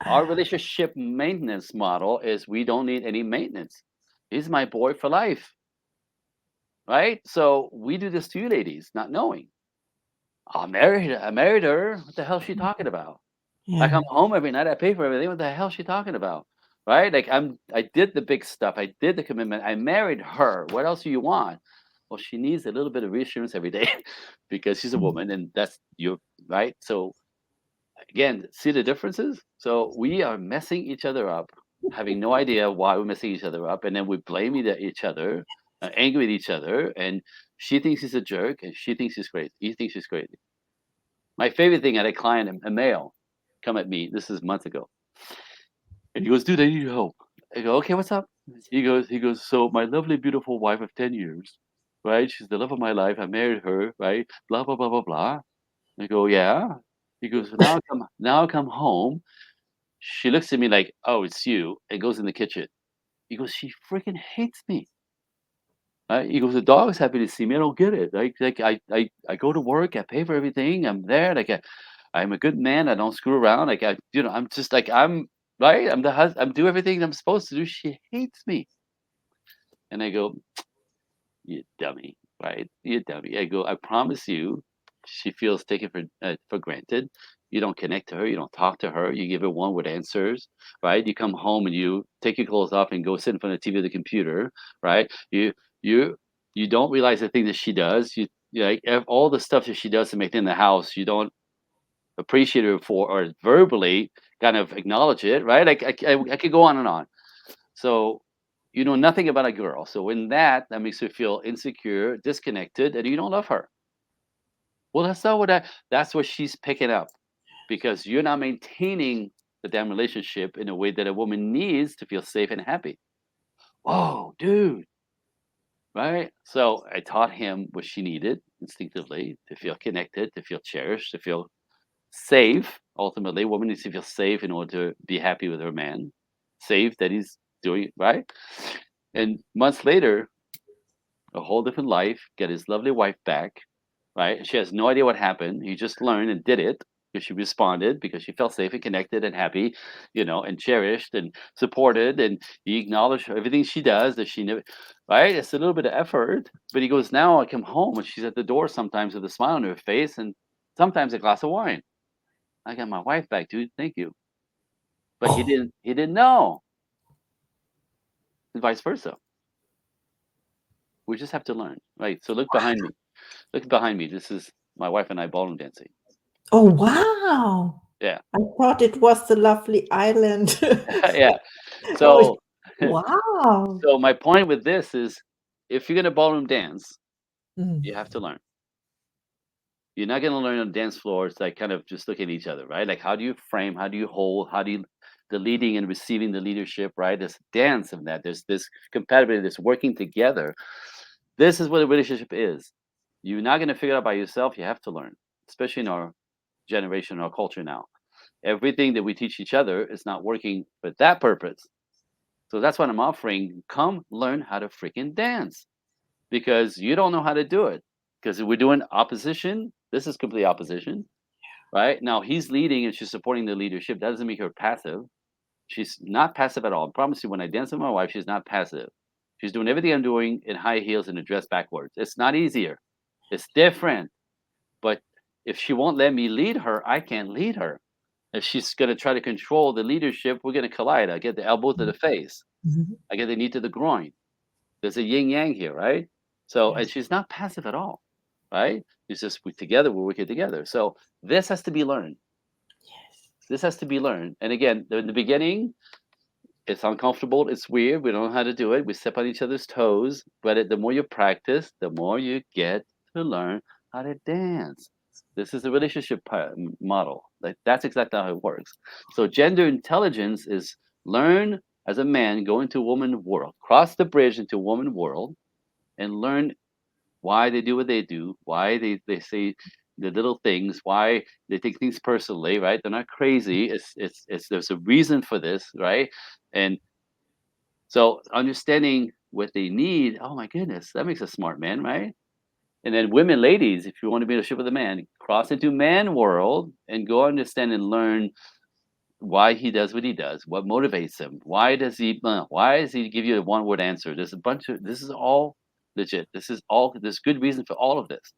Our relationship maintenance model is we don't need any maintenance. He's my boy for life. Right? So we do this to you ladies, not knowing. I married her. What the hell is she talking about? I Yeah. come home every night. I pay for everything. What the hell is she talking about? Right? Like I did the big stuff. I did the commitment. I married her. What else do you want? Well, she needs a little bit of reassurance every day because she's a Mm. woman, and that's you, right? So again, see the differences? So we are messing each other up, having no idea why we're messing each other up, and then we blame each other, angry at each other, and she thinks he's a jerk, and she thinks he's crazy. He thinks she's crazy. My favorite thing, I had a client, a male, come at me. This is months ago, and he goes, "Dude, I need your help." I go, "Okay, what's up?" he goes, so my lovely, beautiful wife of 10 years, right? She's the love of my life. I married her, right? Blah, blah, blah, blah, blah. I go, yeah. He goes, so now I come home. She looks at me like, oh, it's you, and goes in the kitchen. He goes, she freaking hates me. Right? He goes, the dog's happy to see me. I don't get it. I go to work. I pay for everything. I'm there. I'm a good man. I don't screw around. I'm just like, I'm right. I'm do everything I'm supposed to do. She hates me. And I go, you dummy, right? You dummy. I go, I promise you, she feels taken for granted. You don't connect to her. You don't talk to her. You give her one word answers, right? You come home and you take your clothes off and go sit in front of the TV or the computer, right? You you don't realize the thing that she does. All the stuff that she does to maintain the house. You don't appreciate her for or verbally kind of acknowledge it, right? I could go on and on. So you know nothing about a girl. So in that makes her feel insecure, disconnected, and you don't love her. Well, that's what she's picking up because you're not maintaining the damn relationship in a way that a woman needs to feel safe and happy. Oh, dude. Right? So I taught him what she needed instinctively to feel connected, to feel cherished, to feel safe. Ultimately, a woman needs to feel safe in order to be happy with her man. Safe that he's doing it right. And months later, a whole different life, get his lovely wife back, right? She has no idea what happened. He just learned and did it because she responded because she felt safe and connected and happy, and cherished and supported. And he acknowledged everything she does that she never, right? It's a little bit of effort, but he goes, now I come home and she's at the door sometimes with a smile on her face and sometimes a glass of wine. I got my wife back, dude. Thank you. But he Oh, didn't know, and vice versa. We just have to learn, right? So look behind me. Look behind me. This is my wife and I ballroom dancing. oh, wow. Yeah. I thought it was the lovely island. Yeah. Oh, So wow. so my point with this is if you're gonna ballroom dance, Mm. you have to learn. You're not gonna learn on dance floors like kind of just look at each other, right? Like how do you frame, how do you hold, how do you the leading and receiving the leadership, right? There's dance of that. There's this compatibility, this working together. This is what a relationship is. You're not gonna figure it out by yourself. You have to learn, especially in our generation, our culture now. Everything that we teach each other is not working for that purpose. So that's what I'm offering. Come learn how to freaking dance because you don't know how to do it. Because we're doing opposition. This is complete opposition, right? Now he's leading and she's supporting the leadership. That doesn't make her passive. She's not passive at all. I promise you, when I dance with my wife, she's not passive. She's doing everything I'm doing in high heels and a dress backwards. It's not easier. It's different. But if she won't let me lead her, I can't lead her. If she's going to try to control the leadership, we're going to collide. I get the elbow to the face. Mhm. I get the knee to the groin. There's a yin yang here, right? So, and Yes. she's not passive at all, right? It's just we together, we're working together. So this has to be learned. Yes. This has to be learned. And again, in the beginning, it's uncomfortable. It's weird. We don't know how to do it. We step on each other's toes. But the more you practice, the more you get to learn how to dance. This is the relationship model. Like that's exactly how it works. So gender intelligence is learn as a man, go into a woman world, cross the bridge into a woman world, and learn why they do what they do, why they say the little things, why they take things personally, right? They're not crazy. It's there's a reason for this, right? And so understanding what they need, oh my goodness, that makes a smart man, right? And then women, ladies, if you want to be in a ship with a man, cross into man world and go understand and learn why he does what he does, what motivates him, why does he give you a one word answer? There's a bunch of this is all legit. There's good reason for all of this.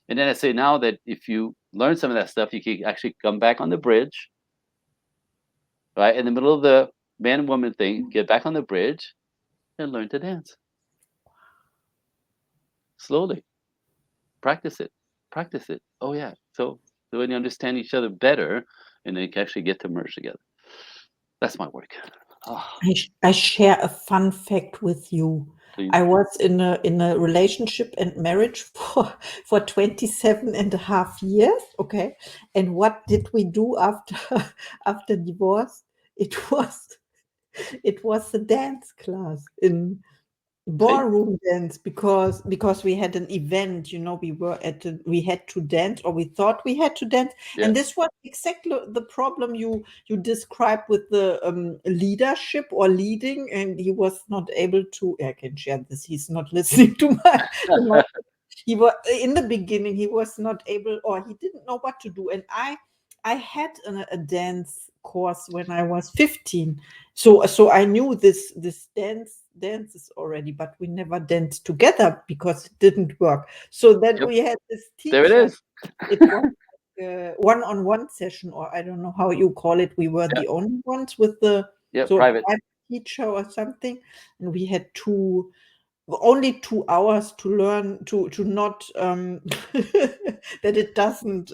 And then I say now that if you learn some of that stuff, you can actually come back on the bridge, right? In the middle of the man and woman thing, get back on the bridge and learn to dance slowly. Practice it. Practice it. Oh yeah. So when you understand each other better, and then you can actually get to merge together. That's my work. Oh, I share a fun fact with you. please. I was in a relationship and marriage for 27 and a half years, okay? And what did we do after after divorce? It was It was a dance class in See? ballroom dance because we had an event, we had to dance, or we thought we had to dance, Yeah. and this was exactly the problem you described with the leadership or leading, and he was not able to. I can share this. He's not listening to my he was in the beginning, he was not able, or he didn't know what to do, and I had a dance course when I was 15, so I knew this dances already, but we never danced together because it didn't work. So then Yep. we had this There it teacher. is. It was one-on-one session, or I don't know how you call it. We were Yeah. the only ones with the Yeah. so a Private. private teacher or something, and we had only 2 hours to learn to not that it doesn't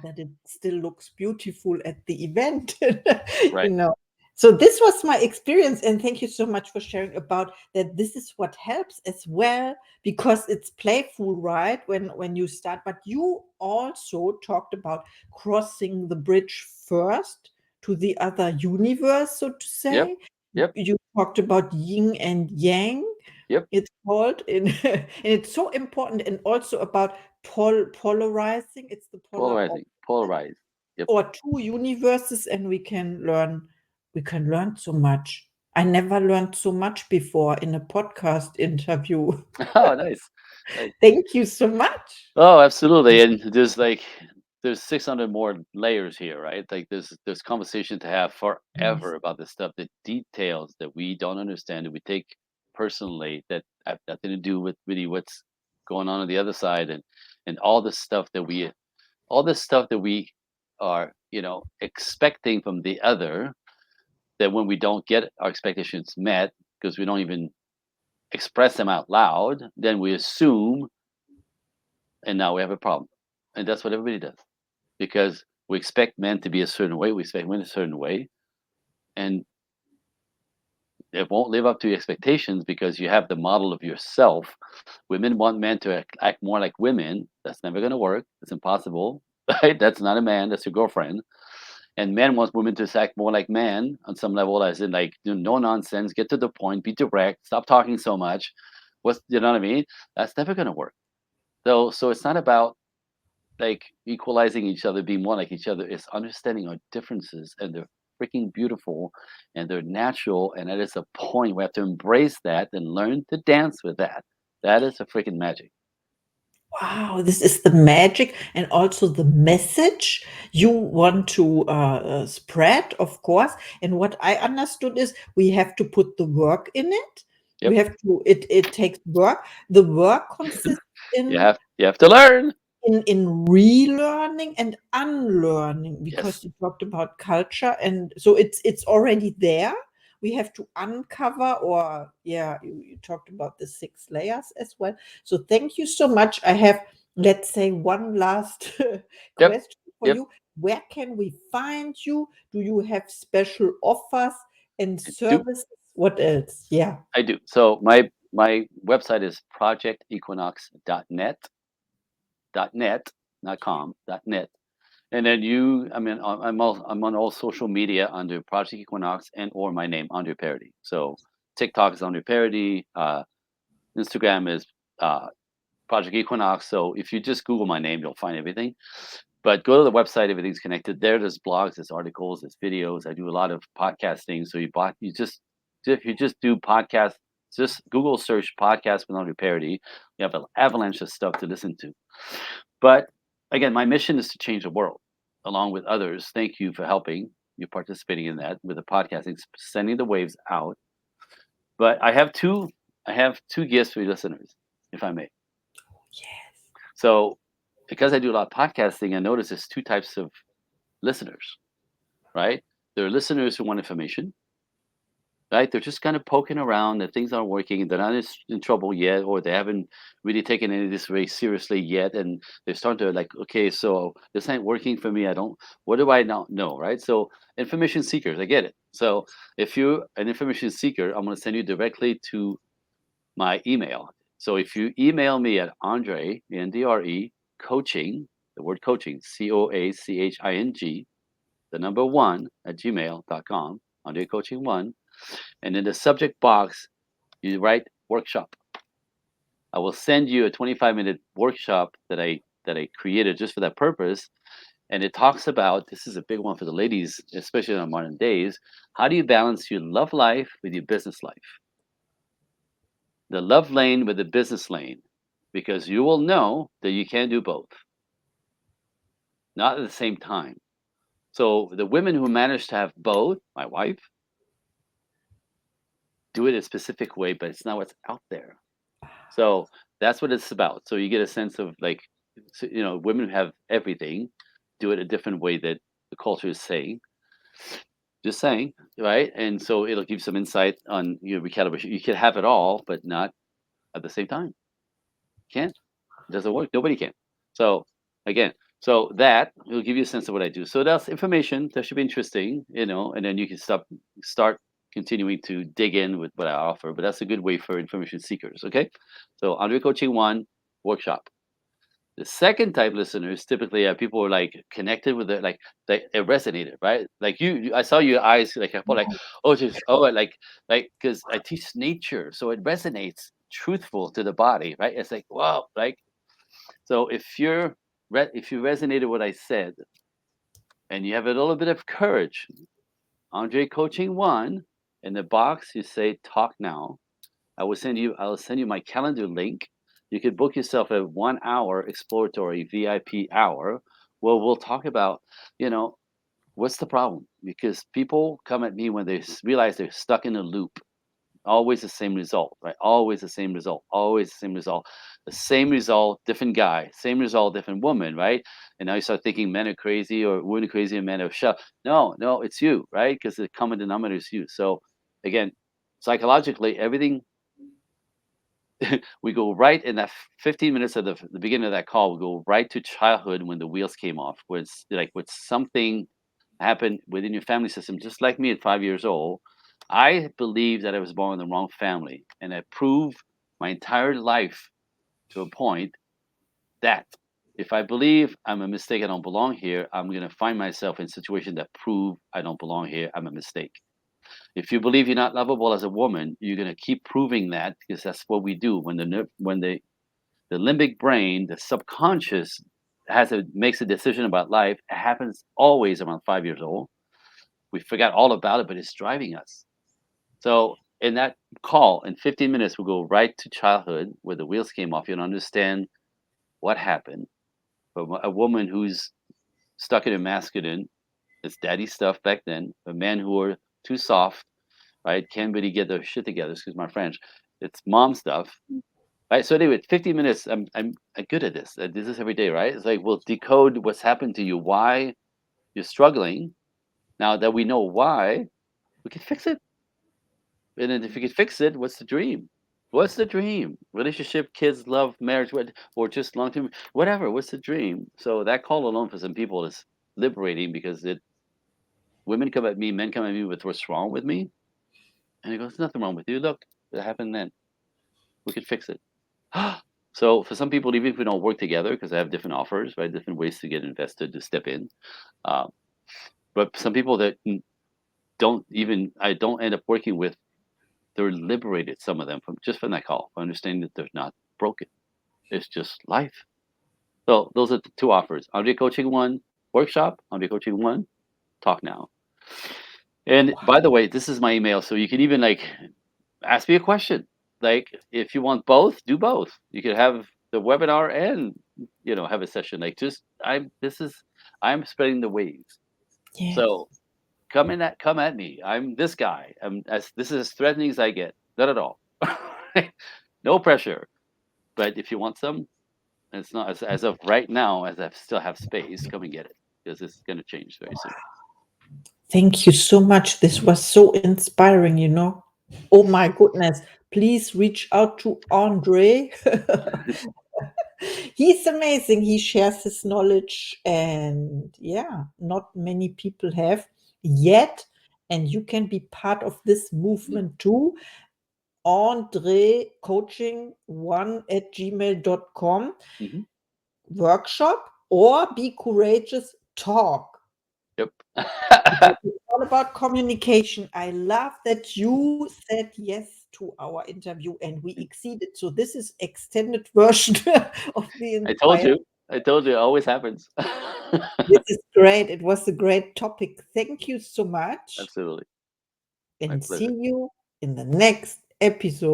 that it still looks beautiful at the event. you Right. know so this was my experience, and thank you so much for sharing about that. This is what helps as well, because it's playful, right, when you start. But you also talked about crossing the bridge first to the other universe, so to Yep. say. Yep. You talked about yin and yang, Yep. it's called in and it's so important, and also about polarizing. It's the polar Polarizing. opposite, Polarize. Yep. or two universes, and we can learn so much. I never learned so much before in a podcast interview. Oh, nice. Nice. Thank you so much. Oh, absolutely. And there's 600 more layers here, right? Like there's conversation to have Yes. forever about this stuff, the details that we don't understand, that we take personally, that have nothing to do with really what's going on the other side, and all this stuff that we are, expecting from the other, that when we don't get our expectations met because we don't even express them out loud, then we assume, and now we have a problem. And that's what everybody does, because we expect men to be a certain way, we expect women a certain way, and it won't live up to your expectations because you have the model of yourself. Women want men to act more like women. That's never going to work. It's impossible. Right? That's not a man. That's your girlfriend. And men want women to act more like men on some level, as in like, no nonsense, get to the point, be direct, stop talking so much. You know what I mean? That's never going to work. So it's not about like equalizing each other, being more like each other. It's understanding our differences, and they're freaking beautiful, and they're natural, and that is a point. We have to embrace that and learn to dance with that. That is a freaking magic. Wow, this is the magic, and also the message you want to spread, of course. And what I understood is we have to put the work in it. We Yep. have to. It takes work. The work consists in You have to learn. relearning and unlearning, because Yes. you talked about culture, and so it's already there. We have to uncover, or yeah, you talked about the 6 layers as well. So thank you so much. I have, let's say, one last Yep. question for Yep. you. Where can we find you? Do you have special offers and I do. services? What else? Yeah. I do. So my website is projectequinox.net, not com, .net. And then I'm on all social media under Project Equinox and or my name, Andre Parody. So TikTok is Andre Parody. Instagram is uh, Project Equinox. So if you just Google my name, you'll find everything. But go to the website; everything's connected. There's blogs, there's articles, there's videos. I do a lot of podcasting. So you just if you just do podcasts, just Google search podcast with Andre Parody. You have an avalanche of stuff to listen to. But again, my mission is to change the world along with others. Thank you for helping. You participating in that with the podcasting, sending the waves out. But I have two gifts for your listeners, if I may. Yes. So because I do a lot of podcasting, I notice there's two types of listeners, right? There are listeners who want information, right? They're just kind of poking around that things aren't working. They're not in trouble yet, or they haven't really taken any of this very seriously yet. And they're starting to like, okay, so this ain't working for me. What do I not know, right? So information seekers, I get it. So if you're an information seeker, I'm going to send you directly to my email. So if you email me at Andre, Andre, coaching, the word coaching, COACHING, the number one at gmail.com. Andre Coaching One, and in the subject box you write workshop. I will send you a 25-minute workshop that I created just for that purpose. And it talks about, this is a big one for the ladies, especially in our modern days. How do you balance your love life with your business life? The love lane with the business lane, because you will know that you can't do both, not at the same time. So the women who manage to have both, my wife, do it a specific way, but it's not what's out there. So that's what it's about. So you get a sense of like, women who have everything do it a different way that the culture is saying. Just saying, right? And so it'll give some insight on recalibration. You can have it all, but not at the same time. Can't. It doesn't work. Nobody can. So again, so that will give you a sense of what I do. So that's information that should be interesting, and then you can start continuing to dig in with what I offer. But that's a good way for information seekers. Okay. So Andre Coaching One workshop. The second type listeners typically are people who are like connected with it, like it resonated, right? Like I saw your eyes, like I felt like, oh, just like because I teach nature, so it resonates, truthful to the body, right? It's like wow, like so if you resonated what I said, and you have a little bit of courage, Andre Coaching One, in the box you say talk now. I'll send you my calendar link. You could book yourself a 1 hour exploratory VIP hour where we'll talk about, you know, what's the problem? Because people come at me when they realize they're stuck in a loop. Always the same result, right? Always the same result. Always the same result. The same result, different guy. Same result, different woman, right? And now you start thinking men are crazy or women are crazy and men are shut. No, no, it's you, right? Because the common denominator is you. So again, psychologically, everything we go right in that 15 minutes of the beginning of that call, we go right to childhood when the wheels came off, where it's like with something happened within your family system, just like me at 5 years old. I believe that I was born in the wrong family, and I proved my entire life to a point that if I believe I'm a mistake, I don't belong here, I'm going to find myself in situations that prove I don't belong here, I'm a mistake. If you believe you're not lovable as a woman, you're going to keep proving that because that's what we do when the limbic brain, the subconscious, makes a decision about life. It happens always around 5 years old. We forgot all about it, but it's driving us. So in that call, in 15 minutes, we'll go right to childhood where the wheels came off. You'll understand what happened. But a woman who's stuck in a masculine, it's daddy stuff back then. A man who are too soft, right? Can't really get their shit together. Excuse my French. It's mom stuff. Right. So anyway, 15 minutes. I'm good at this. I do this every day, right? It's like we'll decode what's happened to you, why you're struggling. Now that we know why, we can fix it. And then if you can fix it, what's the dream? What's the dream? Relationship, kids, love, marriage, or just long term, whatever. What's the dream? So that call alone for some people is liberating because women come at me, men come at me with what's wrong with me, and he goes, "There's nothing wrong with you. Look, it happened then. We can fix it." So for some people, even if we don't work together, because I have different offers, right, different ways to get invested to step in. Uh, but some people that I don't end up working with, they're liberated. Some of them from that call, from understanding that they're not broken. It's just life. So those are the two offers: Andre Coaching One workshop, Andre Coaching One talk now. And by the way, this is my email, so you can even like ask me a question. Like if you want both, do both. You could have the webinar and have a session. Like just I'm spreading the waves. Yeah. So come at me. I'm this guy. This is as threatening as I get. Not at all. No pressure. But if you want some, it's not as of right now, as I still have space, come and get it. Because it's gonna change very soon. Thank you so much. This was so inspiring, you know. Oh my goodness. Please reach out to Andre. He's amazing. He shares his knowledge, and yeah, not many people have yet. And you can be part of this movement too. Andre Coaching one at gmail.com Hmm. workshop or be courageous talk. Yep. Because it's all about communication. I love that you said yes to our interview and we exceeded. So this is extended version of the I told Inspire. you. I told you. It always happens. This is great. It was a great topic. Thank you so much Absolutely. My and see pleasure. you in the next episode.